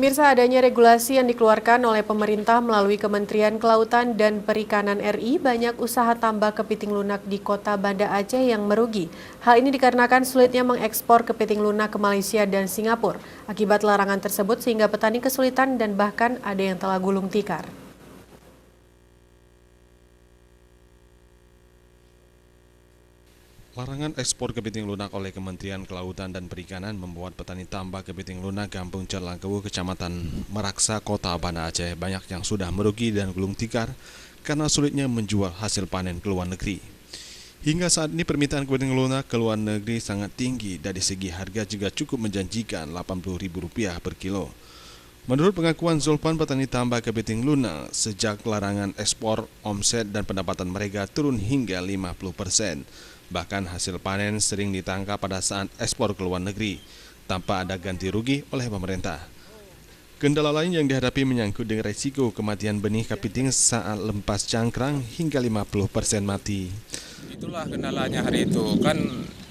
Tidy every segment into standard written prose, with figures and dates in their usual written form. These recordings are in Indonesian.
Pemirsa, adanya regulasi yang dikeluarkan oleh pemerintah melalui Kementerian Kelautan dan Perikanan RI, banyak usaha tambak kepiting lunak di kota Banda Aceh yang merugi. Hal ini dikarenakan sulitnya mengekspor kepiting lunak ke Malaysia dan Singapura. Akibat larangan tersebut sehingga petani kesulitan dan bahkan ada yang telah gulung tikar. Larangan ekspor kepiting lunak oleh Kementerian Kelautan dan Perikanan membuat petani tambak kepiting lunak Kampung Cerlangkewu, Kecamatan Meraksa, Kota Banda Aceh banyak yang sudah merugi dan gulung tikar karena sulitnya menjual hasil panen ke luar negeri. Hingga saat ini permintaan kepiting lunak ke luar negeri sangat tinggi, dari segi harga juga cukup menjanjikan Rp80.000 per kilo. Menurut pengakuan Zulfan, petani tambak kepiting lunak, sejak larangan ekspor, omset dan pendapatan mereka turun hingga 50%. Bahkan hasil panen sering ditangkap pada saat ekspor ke luar negeri, tanpa ada ganti rugi oleh pemerintah. Kendala lain yang dihadapi menyangkut dengan resiko kematian benih kepiting saat lempas cangkrang hingga 50% mati. Itulah kendalanya hari itu, kan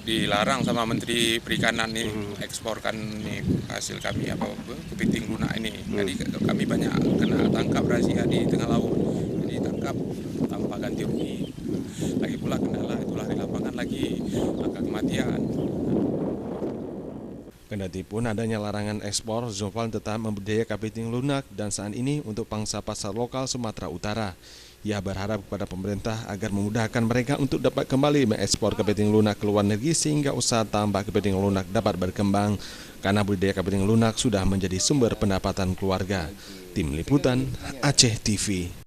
dilarang sama Menteri Perikanan nih eksporkan nih hasil kami kepiting lunak ini. Jadi kami banyak kena tangkap razia di tengah laut, jadi tangkap tanpa ganti rugi. Lagi pula kendala itulah di lapangan lagi angka kematian. Kendati pun adanya larangan ekspor, Zulfan tetap membudidaya kepiting lunak dan saat ini untuk pangsa pasar lokal Sumatera Utara. Ia berharap kepada pemerintah agar memudahkan mereka untuk dapat kembali mengekspor kepiting lunak ke luar negeri sehingga usaha tambak kepiting lunak dapat berkembang karena budidaya kepiting lunak sudah menjadi sumber pendapatan keluarga. Tim Liputan Aceh TV.